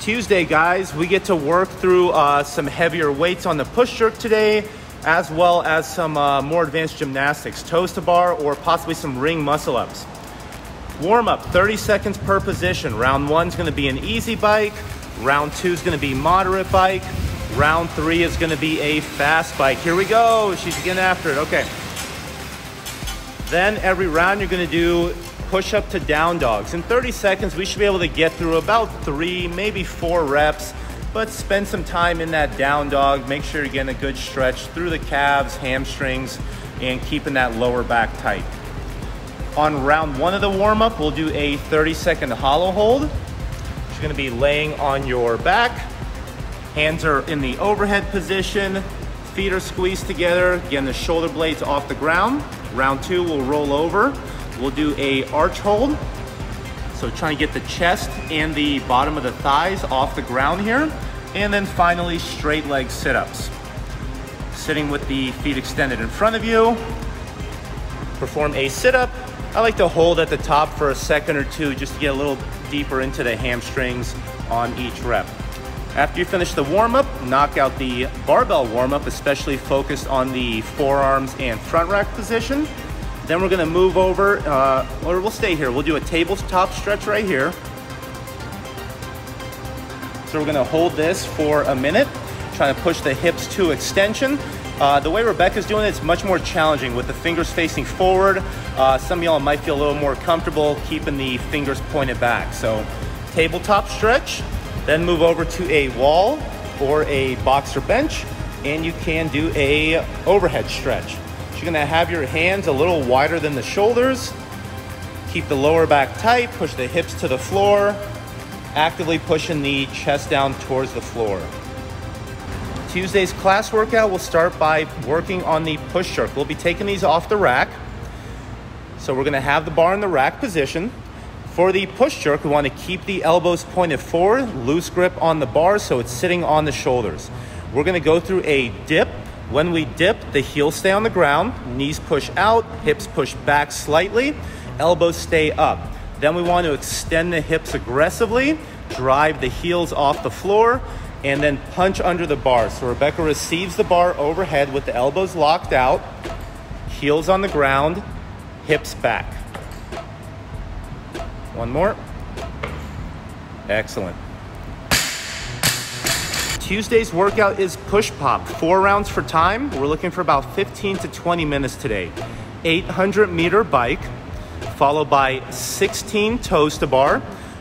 Tuesday, guys. We get to work through some heavier weights on the push jerk today, as well as some more advanced gymnastics, toes to bar, or possibly some ring muscle ups. Warm up, 30 seconds per position. Round 1 is going to be an easy bike. Round 2 is going to be moderate bike. Round 3 is going to be a fast bike. Here we go. She's getting after it. Okay. Then every round you're going to do push up to down dogs. In 30 seconds, we should be able to get through about 3, maybe 4 reps, but spend some time in that down dog. Make sure you're getting a good stretch through the calves, hamstrings, and keeping that lower back tight. On round 1 of the warm up, we'll do a 30-second hollow hold. You're gonna be laying on your back. Hands are in the overhead position. Feet are squeezed together. Again, the shoulder blades off the ground. Round 2, we'll roll over. We'll do a arch hold. So trying to get the chest and the bottom of the thighs off the ground here. And then finally, straight leg sit-ups. Sitting with the feet extended in front of you. Perform a sit-up. I like to hold at the top for a second or two just to get a little deeper into the hamstrings on each rep. After you finish the warm-up, knock out the barbell warm-up, especially focused on the forearms and front rack position. Then we're gonna move over, or we'll stay here. We'll do a tabletop stretch right here. So we're gonna hold this for a minute, trying to push the hips to extension. The way Rebecca's doing it, it's much more challenging with the fingers facing forward. Some of y'all might feel a little more comfortable keeping the fingers pointed back. So tabletop stretch, then move over to a wall or a boxer bench, and you can do a overhead stretch. You're gonna have your hands a little wider than the shoulders. Keep the lower back tight, push the hips to the floor, actively pushing the chest down towards the floor. Tuesday's class workout will start by working on the push jerk. We'll be taking these off the rack. So we're gonna have the bar in the rack position. For the push jerk, we wanna keep the elbows pointed forward, loose grip on the bar so it's sitting on the shoulders. We're gonna go through a dip. When we dip, the heels stay on the ground, knees push out, hips push back slightly, elbows stay up. Then we want to extend the hips aggressively, drive the heels off the floor, and then punch under the bar. So Rebecca receives the bar overhead with the elbows locked out, heels on the ground, hips back. One more. Excellent. Tuesday's workout is push pop, 4 rounds for time. We're looking for about 15 to 20 minutes today. 800-meter bike, followed by 16 toes to bar.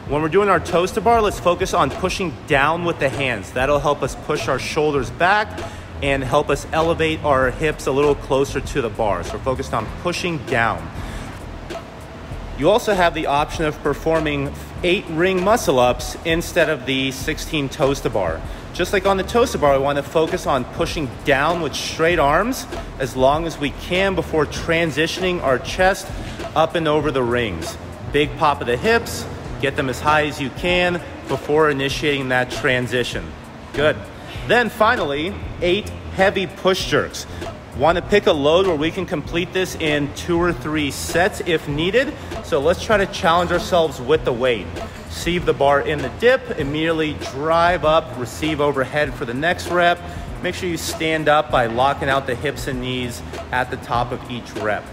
When we're doing our toes to bar, let's focus on pushing down with the hands. That'll help us push our shoulders back and help us elevate our hips a little closer to the bar. So we're focused on pushing down. You also have the option of performing 8 ring muscle ups instead of the 16 toes to bar. Just like on the toes to bar, we want to focus on pushing down with straight arms as long as we can before transitioning our chest up and over the rings. Big pop of the hips, get them as high as you can before initiating that transition. Good. Then finally, 8 heavy push jerks. Want to pick a load where we can complete this in 2 or 3 sets if needed. So let's try to challenge ourselves with the weight. Receive the bar in the dip, immediately drive up, receive overhead for the next rep. Make sure you stand up by locking out the hips and knees at the top of each rep.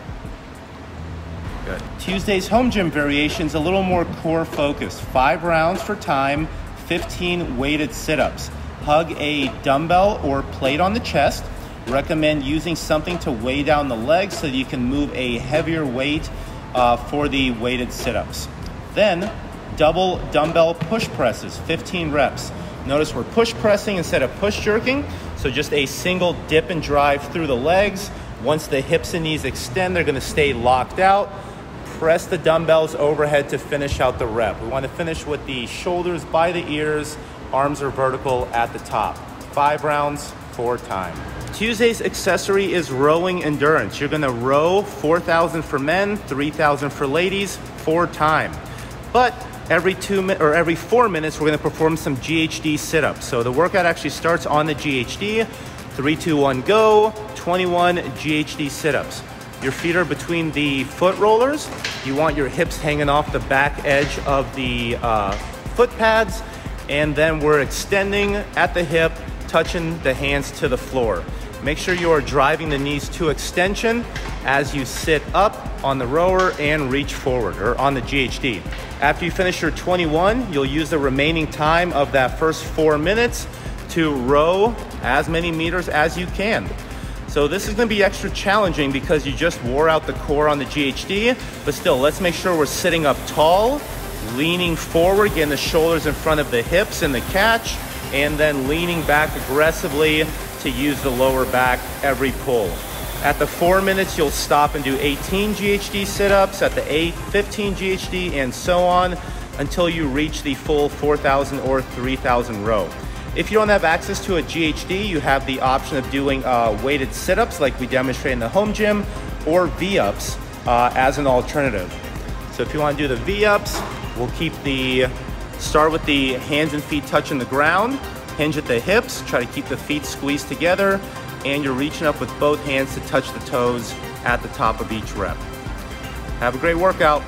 Good. Tuesday's home gym variation is a little more core focused. 5 rounds for time, 15 weighted sit-ups. Hug a dumbbell or plate on the chest. Recommend using something to weigh down the legs so that you can move a heavier weight for the weighted sit-ups. Then, double dumbbell push presses, 15 reps. Notice we're push pressing instead of push jerking, so just a single dip and drive through the legs. Once the hips and knees extend, they're gonna stay locked out. Press the dumbbells overhead to finish out the rep. We wanna finish with the shoulders by the ears, arms are vertical at the top. 5 rounds, 4 time. Tuesday's accessory is rowing endurance. You're gonna row 4,000 for men, 3,000 for ladies, 4 time. But every 4 minutes, we're gonna perform some GHD sit-ups. So the workout actually starts on the GHD. 3, 2, 1, go. 21 GHD sit-ups. Your feet are between the foot rollers. You want your hips hanging off the back edge of the foot pads. and then we're extending at the hip, touching the hands to the floor. Make sure you are driving the knees to extension as you sit up on the rower and reach forward, or on the GHD. After you finish your 21, you'll use the remaining time of that first 4 minutes to row as many meters as you can. So this is gonna be extra challenging because you just wore out the core on the GHD, but still, let's make sure we're sitting up tall, leaning forward, getting the shoulders in front of the hips in the catch, and then leaning back aggressively to use the lower back every pull. At the 4 minutes, you'll stop and do 18 GHD sit-ups. At the 8, 15 GHD, and so on until you reach the full 4,000 or 3,000 row. If you don't have access to a GHD, you have the option of doing weighted sit-ups like we demonstrated in the home gym, or V-ups as an alternative. So if you want to do the V-ups, we'll start with the hands and feet touching the ground, hinge at the hips, try to keep the feet squeezed together, and you're reaching up with both hands to touch the toes at the top of each rep. Have a great workout.